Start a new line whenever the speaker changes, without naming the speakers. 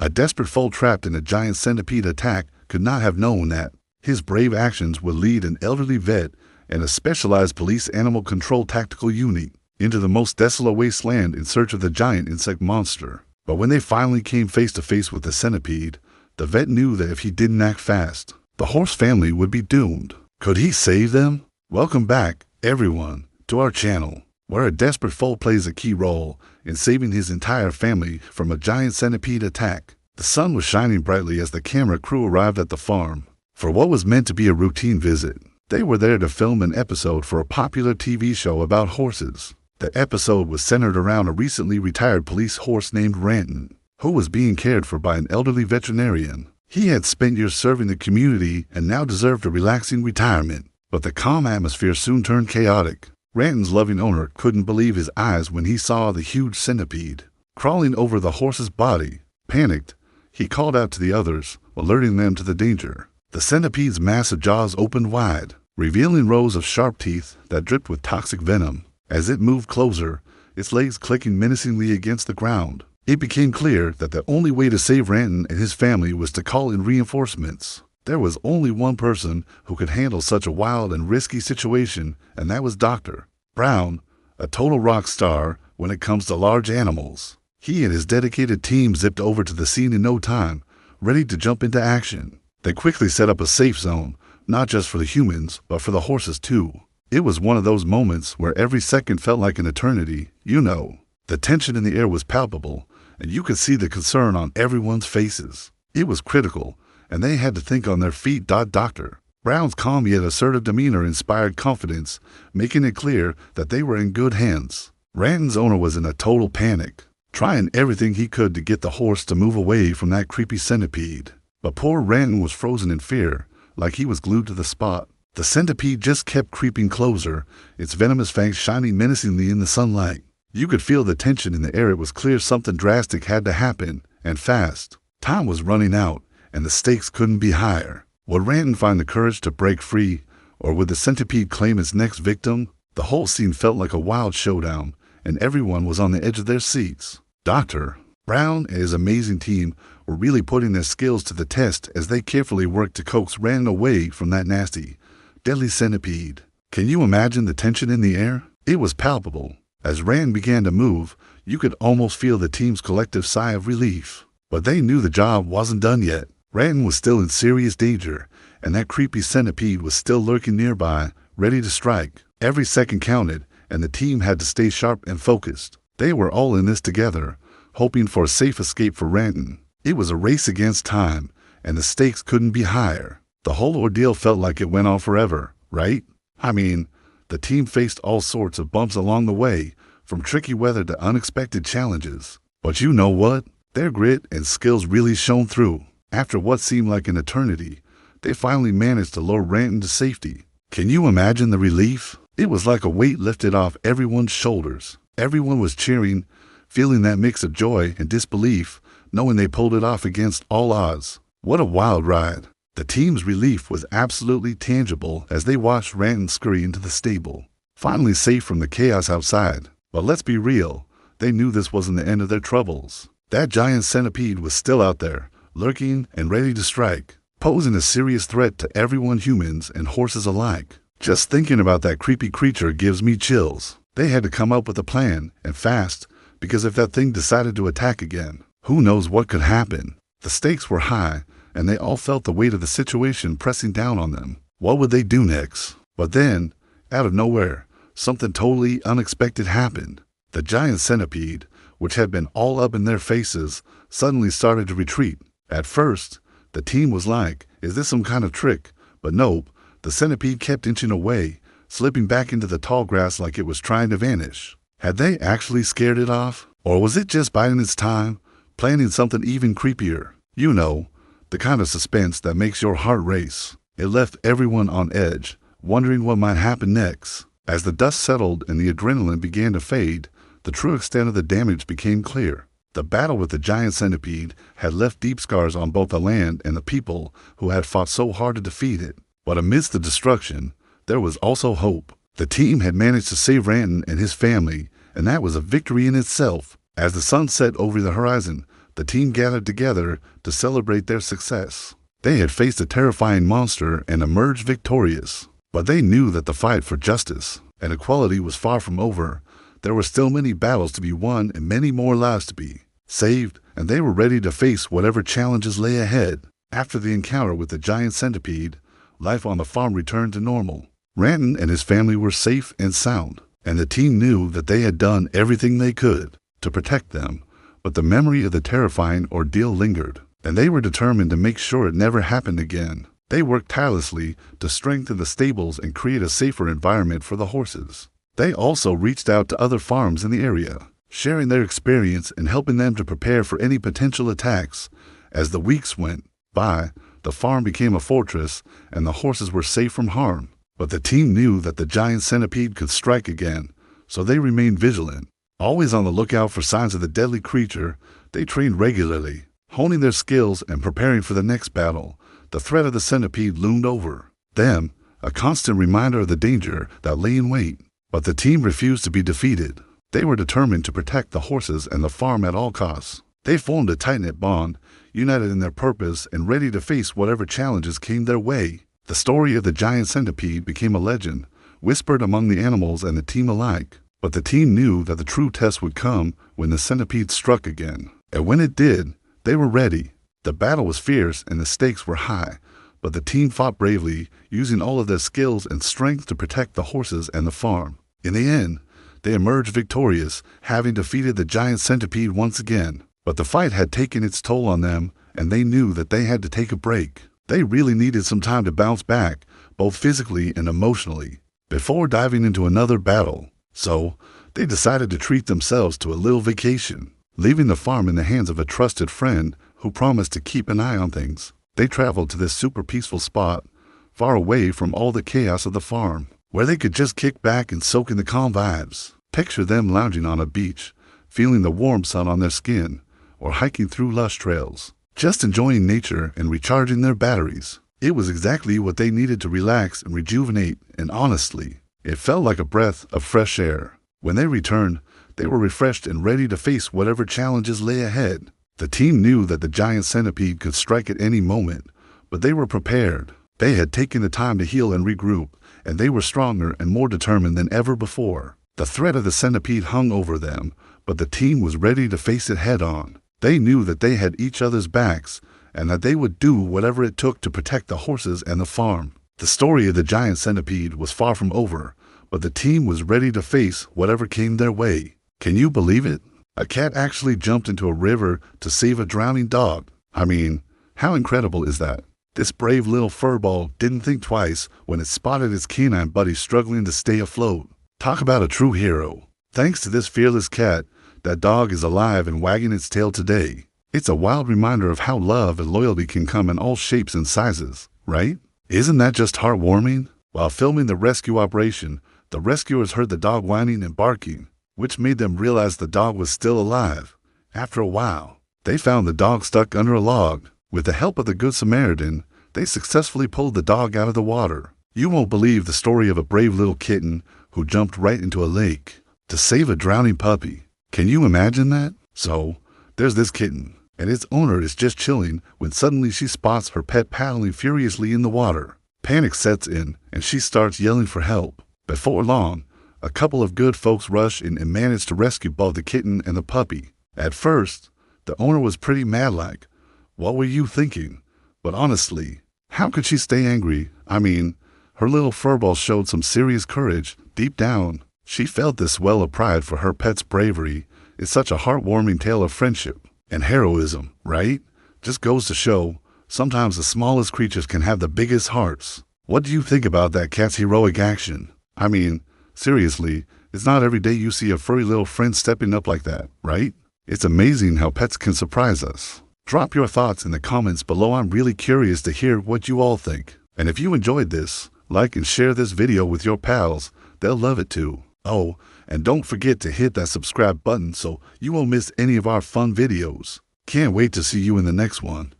A desperate foe trapped in a giant centipede attack could not have known that his brave actions would lead an elderly vet and a specialized police animal control tactical unit into the most desolate wasteland in search of the giant insect monster. But when they finally came face to face with the centipede, the vet knew that if he didn't act fast, the horse family would be doomed. Could he save them? Welcome back, everyone, to our channel, where a desperate foe plays a key role in saving his entire family from a giant centipede attack. The sun was shining brightly as the camera crew arrived at the farm for what was meant to be a routine visit. They were there to film an episode for a popular TV show about horses. The episode was centered around a recently retired police horse named Ranton, who was being cared for by an elderly veterinarian. He had spent years serving the community and now deserved a relaxing retirement. But the calm atmosphere soon turned chaotic. Ranton's loving owner couldn't believe his eyes when he saw the huge centipede crawling over the horse's body. Panicked, he called out to the others, alerting them to the danger. The centipede's massive jaws opened wide, revealing rows of sharp teeth that dripped with toxic venom. As it moved closer, its legs clicking menacingly against the ground, it became clear that the only way to save Ranton and his family was to call in reinforcements. There was only one person who could handle such a wild and risky situation, and that was Dr. Brown, a total rock star when it comes to large animals. He and his dedicated team zipped over to the scene in no time, ready to jump into action. They quickly set up a safe zone, not just for the humans, but for the horses too. It was one of those moments where every second felt like an eternity. The tension in the air was palpable, and you could see the concern on everyone's faces. It was critical, and they had to think on their feet. Dr. Brown's calm yet assertive demeanor inspired confidence, making it clear that they were in good hands. Ranton's owner was in a total panic, trying everything he could to get the horse to move away from that creepy centipede. But poor Ranton was frozen in fear, like he was glued to the spot. The centipede just kept creeping closer, its venomous fangs shining menacingly in the sunlight. You could feel the tension in the air. It was clear something drastic had to happen, and fast. Time was running out, and the stakes couldn't be higher. Would Ranton find the courage to break free, or would the centipede claim its next victim? The whole scene felt like a wild showdown, and everyone was on the edge of their seats. Dr. Brown and his amazing team were really putting their skills to the test as they carefully worked to coax Ranton away from that nasty, deadly centipede. Can you imagine the tension in the air? It was palpable. As Ranton began to move, you could almost feel the team's collective sigh of relief. But they knew the job wasn't done yet. Ranton was still in serious danger, and that creepy centipede was still lurking nearby, ready to strike. Every second counted, and the team had to stay sharp and focused. They were all in this together, hoping for a safe escape for Ranton. It was a race against time, and the stakes couldn't be higher. The whole ordeal felt like it went on forever, right? The team faced all sorts of bumps along the way, from tricky weather to unexpected challenges. But you know what? Their grit and skills really shone through. After what seemed like an eternity, they finally managed to lower Ranton to safety. Can you imagine the relief? It was like a weight lifted off everyone's shoulders. Everyone was cheering, feeling that mix of joy and disbelief, knowing they pulled it off against all odds. What a wild ride. The team's relief was absolutely tangible as they watched Ranton scurry into the stable, finally safe from the chaos outside. But let's be real, they knew this wasn't the end of their troubles. That giant centipede was still out there, lurking and ready to strike, posing a serious threat to everyone, humans and horses alike. Just thinking about that creepy creature gives me chills. They had to come up with a plan, and fast, because if that thing decided to attack again, who knows what could happen. The stakes were high, and they all felt the weight of the situation pressing down on them. What would they do next? But then, out of nowhere, something totally unexpected happened. The giant centipede, which had been all up in their faces, suddenly started to retreat. At first, the team was like, is this some kind of trick? But nope, the centipede kept inching away, slipping back into the tall grass like it was trying to vanish. Had they actually scared it off? Or was it just biding its time, planning something even creepier? The kind of suspense that makes your heart race. It left everyone on edge, wondering what might happen next. As the dust settled and the adrenaline began to fade, the true extent of the damage became clear. The battle with the giant centipede had left deep scars on both the land and the people who had fought so hard to defeat it. But amidst the destruction, there was also hope. The team had managed to save Ranton and his family, and that was a victory in itself. As the sun set over the horizon, the team gathered together to celebrate their success. They had faced a terrifying monster and emerged victorious, but they knew that the fight for justice and equality was far from over. There were still many battles to be won and many more lives to be saved, and they were ready to face whatever challenges lay ahead. After the encounter with the giant centipede, life on the farm returned to normal. Ranton and his family were safe and sound, and the team knew that they had done everything they could to protect them. But the memory of the terrifying ordeal lingered, and they were determined to make sure it never happened again. They worked tirelessly to strengthen the stables and create a safer environment for the horses. They also reached out to other farms in the area, sharing their experience and helping them to prepare for any potential attacks. As the weeks went by, the farm became a fortress and the horses were safe from harm. But the team knew that the giant centipede could strike again, so they remained vigilant. Always on the lookout for signs of the deadly creature, they trained regularly, honing their skills and preparing for the next battle. The threat of the centipede loomed over them, a constant reminder of the danger that lay in wait. But the team refused to be defeated. They were determined to protect the horses and the farm at all costs. They formed a tight-knit bond, united in their purpose and ready to face whatever challenges came their way. The story of the giant centipede became a legend, whispered among the animals and the team alike. But the team knew that the true test would come when the centipede struck again. And when it did, they were ready. The battle was fierce and the stakes were high, but the team fought bravely, using all of their skills and strength to protect the horses and the farm. In the end, they emerged victorious, having defeated the giant centipede once again. But the fight had taken its toll on them, and they knew that they had to take a break. They really needed some time to bounce back, both physically and emotionally, before diving into another battle. So, they decided to treat themselves to a little vacation, leaving the farm in the hands of a trusted friend who promised to keep an eye on things. They traveled to this super peaceful spot, far away from all the chaos of the farm, where they could just kick back and soak in the calm vibes. Picture them lounging on a beach, feeling the warm sun on their skin, or hiking through lush trails, just enjoying nature and recharging their batteries. It was exactly what they needed to relax and rejuvenate, and honestly, it felt like a breath of fresh air. When they returned, they were refreshed and ready to face whatever challenges lay ahead. The team knew that the giant centipede could strike at any moment, but they were prepared. They had taken the time to heal and regroup, and they were stronger and more determined than ever before. The threat of the centipede hung over them, but the team was ready to face it head-on. They knew that they had each other's backs, and that they would do whatever it took to protect the horses and the farm. The story of the giant centipede was far from over, but the team was ready to face whatever came their way. Can you believe it? A cat actually jumped into a river to save a drowning dog. I mean, how incredible is that? This brave little furball didn't think twice when it spotted its canine buddy struggling to stay afloat. Talk about a true hero. Thanks to this fearless cat, that dog is alive and wagging its tail today. It's a wild reminder of how love and loyalty can come in all shapes and sizes, right? Isn't that just heartwarming? While filming the rescue operation, the rescuers heard the dog whining and barking, which made them realize the dog was still alive. After a while, they found the dog stuck under a log. With the help of the Good Samaritan, they successfully pulled the dog out of the water. You won't believe the story of a brave little kitten who jumped right into a lake to save a drowning puppy. Can you imagine that? So, there's this kitten, and its owner is just chilling when suddenly she spots her pet paddling furiously in the water. Panic sets in, and she starts yelling for help. Before long, a couple of good folks rush in and manage to rescue both the kitten and the puppy. At first, the owner was pretty mad-like. What were you thinking? But honestly, how could she stay angry? I mean, her little furball showed some serious courage. Deep down, she felt this well of pride for her pet's bravery. It's such a heartwarming tale of friendship and heroism, right? Just goes to show, sometimes the smallest creatures can have the biggest hearts. What do you think about that cat's heroic action? I mean, seriously, it's not every day you see a furry little friend stepping up like that, right? It's amazing how pets can surprise us. Drop your thoughts in the comments below. I'm really curious to hear what you all think. And if you enjoyed this, like and share this video with your pals. They'll love it too. Oh, and don't forget to hit that subscribe button so you won't miss any of our fun videos. Can't wait to see you in the next one.